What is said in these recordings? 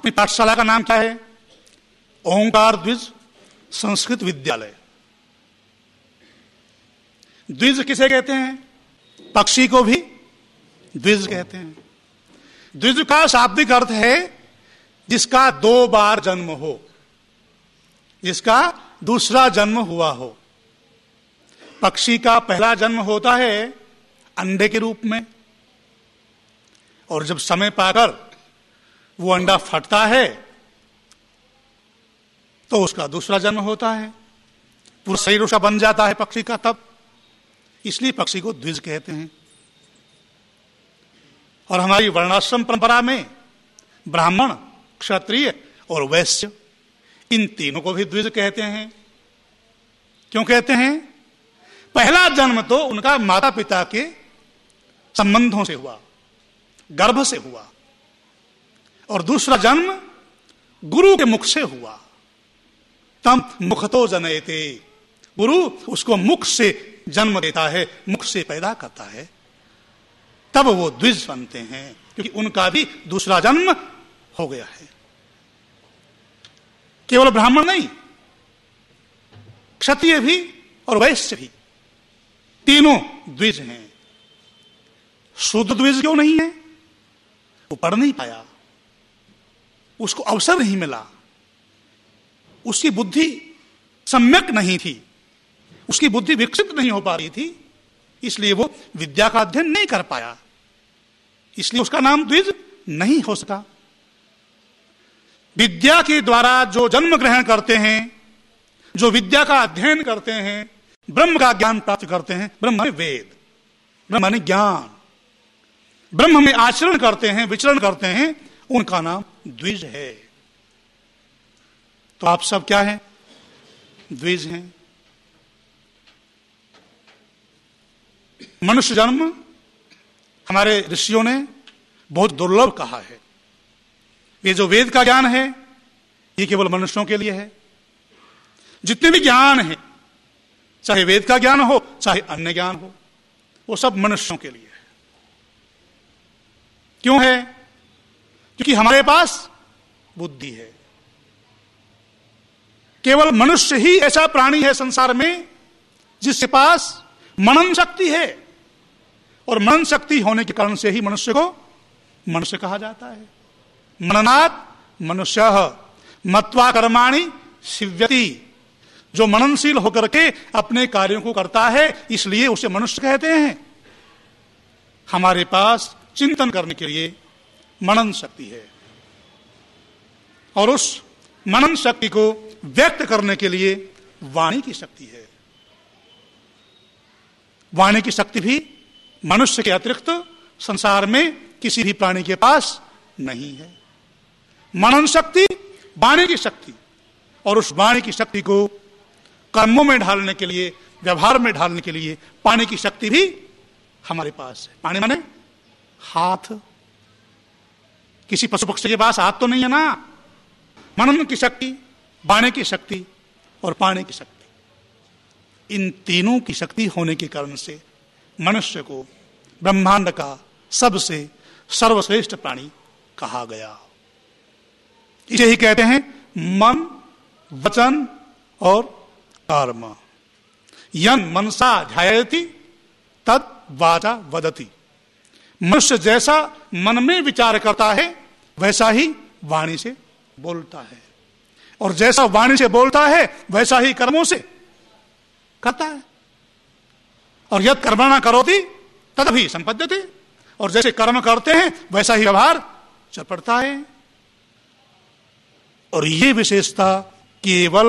अपनी पाठशाला का नाम क्या है? ओंकार द्विज संस्कृत विद्यालय। द्विज किसे कहते हैं? पक्षी को भी द्विज कहते हैं। द्विज का शाब्दिक अर्थ है जिसका 2 बार जन्म हो, जिसका दूसरा जन्म हुआ हो। पक्षी का पहला जन्म होता है अंडे के रूप में, और जब समय पाकर वो अंडा फटता है तो उसका दूसरा जन्म होता है, पूरा शरीर उसका बन जाता है पक्षी का तब। इसलिए पक्षी को द्विज कहते हैं। और हमारी वर्णाश्रम परंपरा में ब्राह्मण, क्षत्रिय और वैश्य, इन तीनों को भी द्विज कहते हैं। क्यों कहते हैं? पहला जन्म तो उनका माता पिता के संबंधों से हुआ, गर्भ से हुआ, और दूसरा जन्म गुरु के मुख से हुआ। तम मुखतो जनयते, गुरु उसको मुख से जन्म देता है, मुख से पैदा करता है, तब वो द्विज बनते हैं, क्योंकि उनका भी दूसरा जन्म हो गया है। केवल ब्राह्मण नहीं, क्षत्रिय भी और वैश्य भी, तीनों द्विज हैं। शुद्ध द्विज क्यों नहीं है? वो पढ़ नहीं पाया, उसको अवसर नहीं मिला, उसकी बुद्धि सम्यक नहीं थी, उसकी बुद्धि विकसित नहीं हो पा रही थी, इसलिए वो विद्या का अध्ययन नहीं कर पाया, इसलिए उसका नाम द्विज नहीं हो सका। विद्या के द्वारा जो जन्म ग्रहण करते हैं, जो विद्या का अध्ययन करते हैं, ब्रह्म का ज्ञान प्राप्त करते हैं, ब्रह्म माने वेद, ब्रह्म माने ज्ञान, ब्रह्म में आचरण करते हैं, विचरण करते हैं, उनका नाम द्विज है। तो आप सब क्या हैं? द्विज हैं। मनुष्य जन्म हमारे ऋषियों ने बहुत दुर्लभ कहा है। ये जो वेद का ज्ञान है ये केवल मनुष्यों के लिए है। जितने भी ज्ञान है, चाहे वेद का ज्ञान हो चाहे अन्य ज्ञान हो, वो सब मनुष्यों के लिए है। क्यों है? क्योंकि हमारे पास बुद्धि है। केवल मनुष्य ही ऐसा प्राणी है संसार में जिसके पास मनन शक्ति है, और मनन शक्ति होने के कारण से ही मनुष्य को मनुष्य कहा जाता है। मननात् मनुष्यः मत्वा कर्माणि सिव्यति, जो मननशील होकर के अपने कार्यों को करता है इसलिए उसे मनुष्य कहते हैं। हमारे पास चिंतन करने के लिए मनन शक्ति है, और उस मनन शक्ति को व्यक्त करने के लिए वाणी की शक्ति है। वाणी की शक्ति भी मनुष्य के अतिरिक्त संसार में किसी भी प्राणी के पास नहीं है। मनन शक्ति, वाणी की शक्ति, और उस वाणी की शक्ति को कर्मों में ढालने के लिए, व्यवहार में ढालने के लिए पानी की शक्ति भी हमारे पास है। पानी माने हाथ। किसी पशु पक्षी के पास हाथ तो नहीं है ना। मनन की शक्ति, वाणी की शक्ति और पानी की शक्ति, इन तीनों की शक्ति होने के कारण से मनुष्य को ब्रह्मांड का सबसे सर्वश्रेष्ठ प्राणी कहा गया। इसे ही कहते हैं मन, वचन और कर्म। यन मनसा ध्यायति तद वाचा वदति। मनुष्य जैसा मन में विचार करता है वैसा ही वाणी से बोलता है, और जैसा वाणी से बोलता है वैसा ही कर्मों से करता है। और यद कर्मणा करोति तदभि संपद्यते, और जैसे कर्म करते हैं वैसा ही व्यवहार चल पड़ता है। और ये विशेषता केवल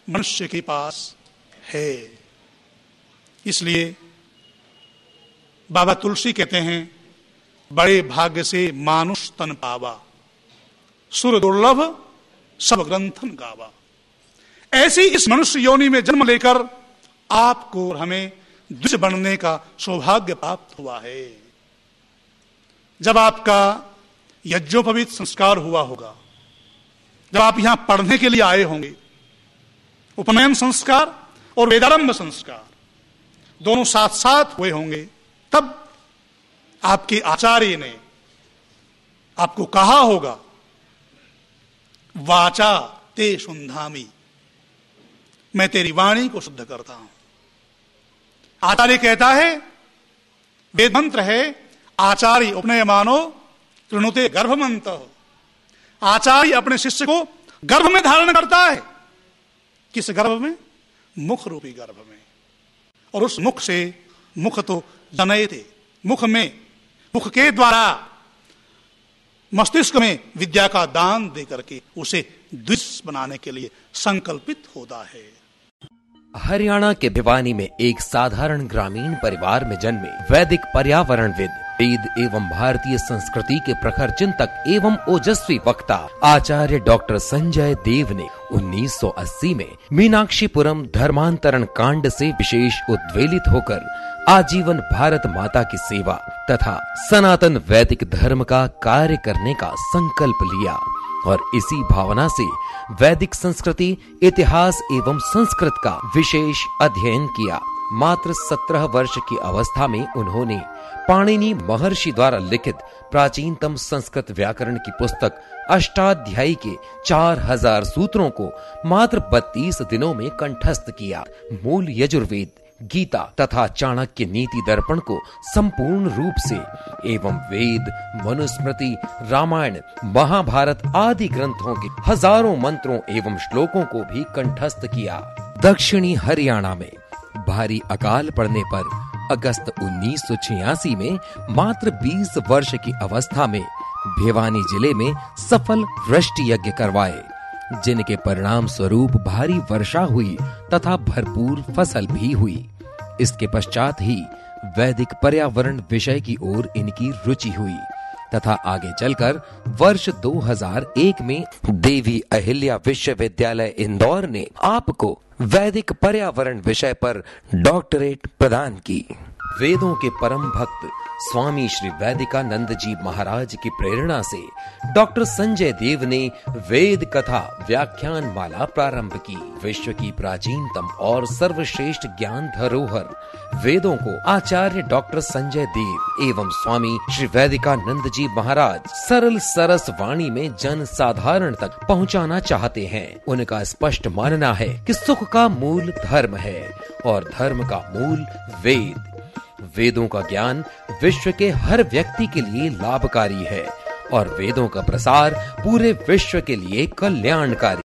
मनुष्य के पास है। इसलिए बाबा तुलसी कहते हैं, बड़े भाग्य से मानुष तन पावा, सुर दुर्लभ सब ग्रंथन गावा। ऐसी इस मनुष्य योनि में जन्म लेकर आपको और हमें द्विज बनने का सौभाग्य प्राप्त हुआ है। जब आपका यज्ञोपवीत संस्कार हुआ होगा, जब आप यहां पढ़ने के लिए आए होंगे, उपनयन संस्कार और वेदारंभ संस्कार दोनों साथ साथ हुए होंगे, तब आपके आचार्य ने आपको कहा होगा वाचा ते शुंधामी, मैं तेरी वाणी को शुद्ध करता हूं। आचार्य कहता है, वेद मंत्र है, आचार्य उपनयमानो कृणुते गर्भमंत। आचार्य अपने शिष्य को गर्भ में धारण करता है। किस गर्भ में? मुख रूपी गर्भ में। और उस मुख से, मुख तो जनयते, मुख में, मुख के द्वारा मस्तिष्क में विद्या का दान दे करके उसे द्विज बनाने के लिए संकल्पित होता है। हरियाणा के भिवानी में एक साधारण ग्रामीण परिवार में जन्मे वैदिक पर्यावरणविद, वेद एवं भारतीय संस्कृति के प्रखर चिंतक एवं ओजस्वी वक्ता आचार्य डॉक्टर संजय देव ने 1980 में मीनाक्षीपुरम धर्मांतरण कांड से विशेष उद्वेलित होकर आजीवन भारत माता की सेवा तथा सनातन वैदिक धर्म का कार्य करने का संकल्प लिया और इसी भावना से वैदिक संस्कृति, इतिहास एवं संस्कृत का विशेष अध्ययन किया। मात्र 17 वर्ष की अवस्था में उन्होंने पाणिनि महर्षि द्वारा लिखित प्राचीनतम संस्कृत व्याकरण की पुस्तक अष्टाध्यायी के 4000 सूत्रों को मात्र 32 दिनों में कंठस्थ किया। मूल यजुर्वेद, गीता तथा चाणक्य नीति दर्पण को संपूर्ण रूप से एवं वेद, मनुस्मृति, रामायण, महाभारत आदि ग्रंथों के हजारों मंत्रों एवं श्लोकों को भी कंठस्थ किया। दक्षिणी हरियाणा में भारी अकाल पड़ने पर अगस्त 1986 में मात्र 20 वर्ष की अवस्था में भिवानी जिले में सफल वृष्टि यज्ञ करवाए, जिनके परिणाम स्वरूप भारी वर्षा हुई तथा भरपूर फसल भी हुई। इसके पश्चात ही वैदिक पर्यावरण विषय की ओर इनकी रुचि हुई तथा आगे चलकर वर्ष 2001 में देवी अहिल्या विश्वविद्यालय इंदौर ने आपको वैदिक पर्यावरण विषय पर डॉक्टरेट प्रदान की। वेदों के परम भक्त स्वामी श्री वैदिकानंद जी महाराज की प्रेरणा से डॉक्टर संजय देव ने वेद कथा व्याख्यान माला प्रारंभ की। विश्व की प्राचीनतम और सर्वश्रेष्ठ ज्ञान धरोहर वेदों को आचार्य डॉक्टर संजय देव एवं स्वामी श्री वैदिकानंद जी महाराज सरल सरस वाणी में जन साधारण तक पहुंचाना चाहते हैं। उनका स्पष्ट मानना है कि सुख का मूल धर्म है और धर्म का मूल वेद। वेदों का ज्ञान विश्व के हर व्यक्ति के लिए लाभकारी है और वेदों का प्रसार पूरे विश्व के लिए कल्याणकारी।